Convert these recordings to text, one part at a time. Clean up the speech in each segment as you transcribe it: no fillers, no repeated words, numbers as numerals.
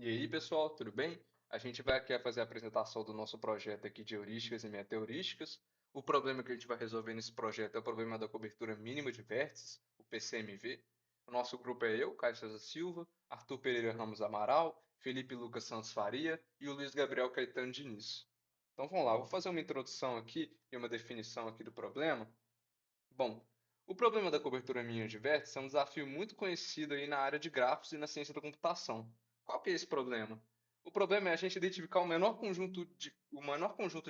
E aí, pessoal, tudo bem? A gente vai aqui fazer a apresentação do nosso projeto aqui de heurísticas e meta-heurísticas. O problema que a gente vai resolver nesse projeto é o problema da cobertura mínima de vértices, o PCMV. O nosso grupo é eu, Caio César Silva, Arthur Pereira Ramos Amaral, Felipe Lucas Santos Faria e o Luiz Gabriel Caetano Diniz. Então vamos lá, vou fazer uma introdução aqui e uma definição aqui do problema. Bom, o problema da cobertura mínima de vértices é um desafio muito conhecido aí na área de grafos e na ciência da computação. Qual que é esse problema? O problema é a gente identificar o menor conjunto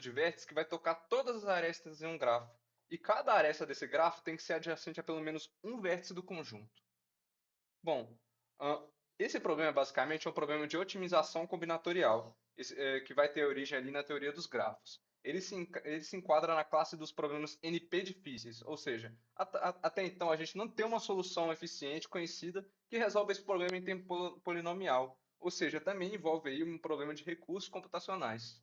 de vértices que vai tocar todas as arestas em um grafo. E cada aresta desse grafo tem que ser adjacente a pelo menos um vértice do conjunto. Bom, ah, esse problema basicamente é um problema de otimização combinatorial, que vai ter origem ali na teoria dos grafos. Ele se enquadra na classe dos problemas NP difíceis, ou seja, até então a gente não tem uma solução eficiente conhecida que resolva esse problema em tempo polinomial, ou seja, também envolve aí um problema de recursos computacionais.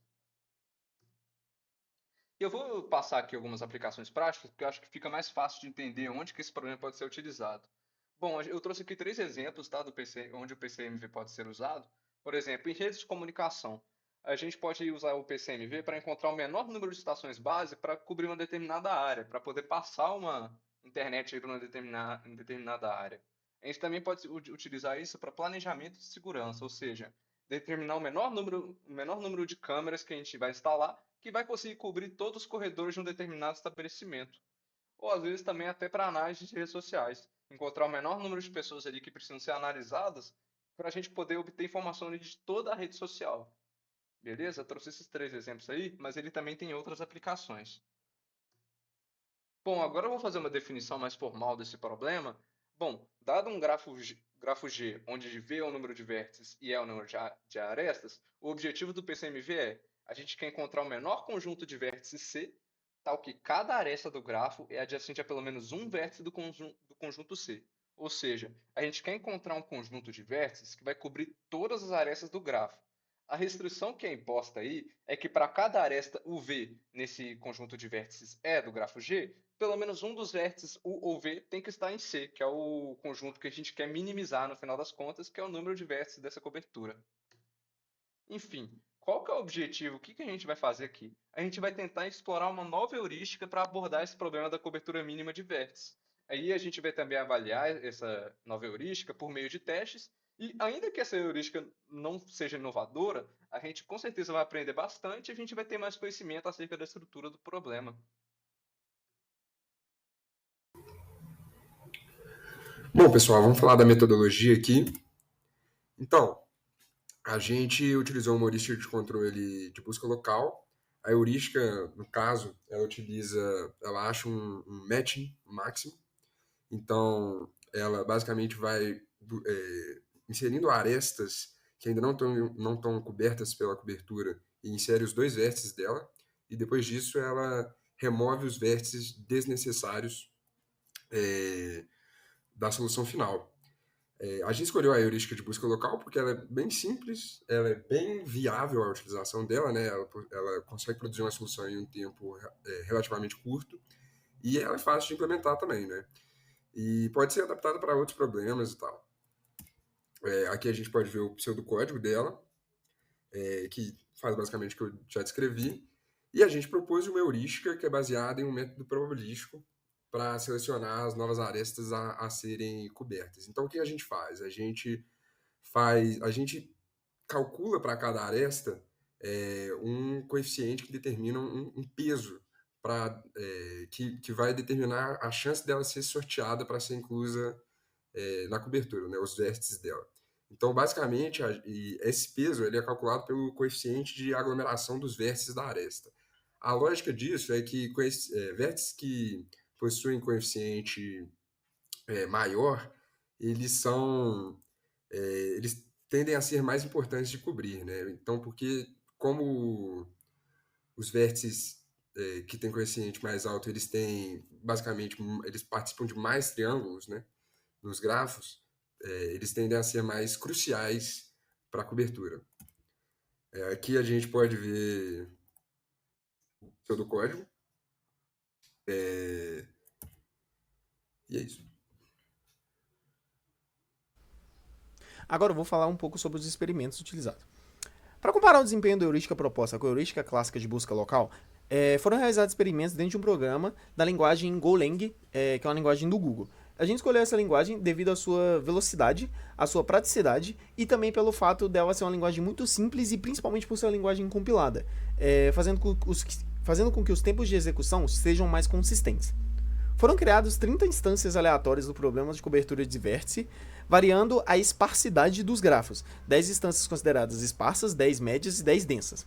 Eu vou passar aqui algumas aplicações práticas, porque eu acho que fica mais fácil de entender onde que esse problema pode ser utilizado. Bom, eu trouxe aqui três exemplos, tá, do PC, onde o PCMV pode ser usado. Por exemplo, em redes de comunicação, a gente pode usar o PCMV para encontrar o menor número de estações base para cobrir uma determinada área, para poder passar uma internet para uma determinada área. A gente também pode utilizar isso para planejamento de segurança, ou seja, determinar o menor número de câmeras que a gente vai instalar que vai conseguir cobrir todos os corredores de um determinado estabelecimento. Ou às vezes também até para análise de redes sociais. Encontrar o menor número de pessoas ali que precisam ser analisadas para a gente poder obter informação ali de toda a rede social. Beleza? Trouxe esses três exemplos aí, mas ele também tem outras aplicações. Bom, agora eu vou fazer uma definição mais formal desse problema. Bom, dado um grafo G, onde V é o número de vértices e E é o número de arestas, o objetivo do PCMV é a gente quer encontrar o menor conjunto de vértices C, tal que cada aresta do grafo é adjacente a pelo menos um vértice do conjunto C. Ou seja, a gente quer encontrar um conjunto de vértices que vai cobrir todas as arestas do grafo. A restrição que é imposta aí é que para cada aresta UV nesse conjunto de vértices E do grafo G, pelo menos um dos vértices U ou V tem que estar em C, que é o conjunto que a gente quer minimizar no final das contas, que é o número de vértices dessa cobertura. Enfim, qual que é o objetivo? O que que a gente vai fazer aqui? A gente vai tentar explorar uma nova heurística para abordar esse problema da cobertura mínima de vértices. Aí a gente vai também avaliar essa nova heurística por meio de testes, e ainda que essa heurística não seja inovadora, a gente com certeza vai aprender bastante e a gente vai ter mais conhecimento acerca da estrutura do problema. Bom, pessoal, vamos falar da metodologia aqui. Então, a gente utilizou uma heurística de controle de busca local. A heurística, no caso, ela acha um matching máximo. Então, ela basicamente vai inserindo arestas que ainda não estão cobertas pela cobertura e insere os dois vértices dela. E depois disso, ela remove os vértices desnecessários é, da solução final. A gente escolheu a heurística de busca local porque ela é bem simples, ela é bem viável a utilização dela, né? Ela consegue produzir uma solução em um tempo relativamente curto e ela é fácil de implementar também, né? E pode ser adaptada para outros problemas e tal. Aqui a gente pode ver o pseudocódigo dela, que faz basicamente o que eu já descrevi, e a gente propôs uma heurística que é baseada em um método probabilístico para selecionar as novas arestas a serem cobertas. Então, o que a gente faz? A gente calcula para cada aresta um coeficiente que determina um peso que vai determinar a chance dela ser sorteada para ser inclusa na cobertura, né, os vértices dela. Então, basicamente, esse peso ele é calculado pelo coeficiente de aglomeração dos vértices da aresta. A lógica disso é que vértices que possuem coeficiente maior, eles são eles tendem a ser mais importantes de cobrir, né? Então, porque como os vértices que têm coeficiente mais alto, eles têm basicamente eles participam de mais triângulos, né? Nos grafos, eles tendem a ser mais cruciais para a cobertura. Aqui a gente pode ver o pseudocódigo, e é isso. Agora eu vou falar um pouco sobre os experimentos utilizados. Para comparar o desempenho da heurística proposta com a heurística clássica de busca local, foram realizados experimentos dentro de um programa da linguagem Golang, que é uma linguagem do Google. A gente escolheu essa linguagem devido à sua velocidade, à sua praticidade e também pelo fato dela ser uma linguagem muito simples e principalmente por ser uma linguagem compilada, fazendo com que os tempos de execução sejam mais consistentes. Foram criadas 30 instâncias aleatórias do problema de cobertura de vértice, variando a esparsidade dos grafos. 10 instâncias consideradas esparsas, 10 médias e 10 densas.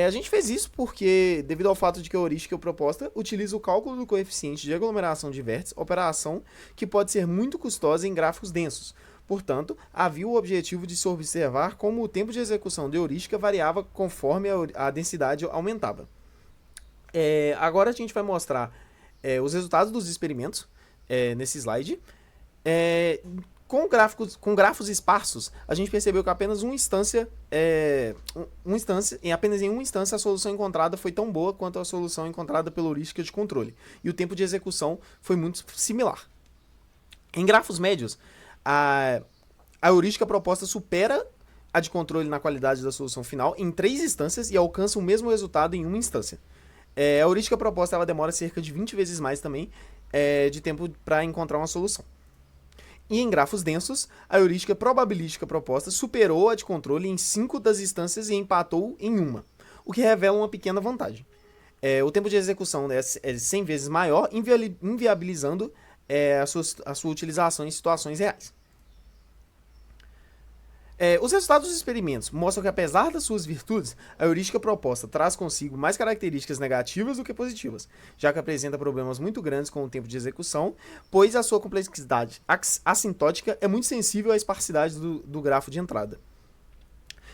A gente fez isso porque, devido ao fato de que a heurística proposta utiliza o cálculo do coeficiente de aglomeração de vértices, operação que pode ser muito custosa em gráficos densos. Portanto, havia o objetivo de se observar como o tempo de execução da heurística variava conforme a densidade aumentava. Agora a gente vai mostrar os resultados dos experimentos nesse slide. Com grafos esparsos, a gente percebeu que apenas apenas em uma instância a solução encontrada foi tão boa quanto a solução encontrada pela heurística de controle, e o tempo de execução foi muito similar. Em grafos médios, a heurística proposta supera a de controle na qualidade da solução final em 3 instâncias e alcança o mesmo resultado em uma instância. A heurística proposta ela demora cerca de 20 vezes mais também de tempo para encontrar uma solução. E em grafos densos, a heurística probabilística proposta superou a de controle em 5 das instâncias e empatou em uma, o que revela uma pequena vantagem. O tempo de execução é 100 vezes maior, inviabilizando a sua utilização em situações reais. Os resultados dos experimentos mostram que, apesar das suas virtudes, a heurística proposta traz consigo mais características negativas do que positivas, já que apresenta problemas muito grandes com o tempo de execução, pois a sua complexidade assintótica é muito sensível à esparsidade do grafo de entrada.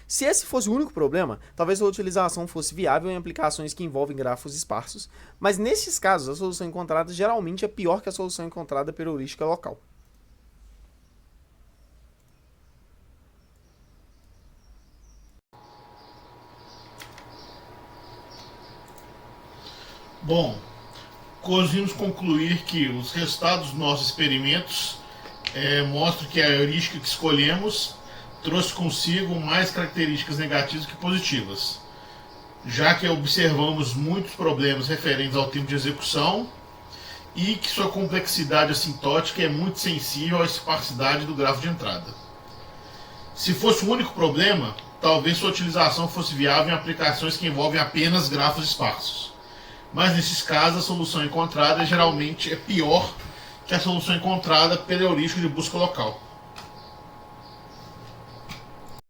Se esse fosse o único problema, talvez a utilização fosse viável em aplicações que envolvem grafos esparsos, mas nesses casos a solução encontrada geralmente é pior que a solução encontrada pela heurística local. Bom, conseguimos concluir que os resultados dos nossos experimentos mostram que a heurística que escolhemos trouxe consigo mais características negativas que positivas, já que observamos muitos problemas referentes ao tempo de execução e que sua complexidade assintótica é muito sensível à esparsidade do grafo de entrada. Se fosse o único problema, talvez sua utilização fosse viável em aplicações que envolvem apenas grafos esparsos. Mas nesses casos a solução encontrada geralmente é pior que a solução encontrada pela heurística de busca local.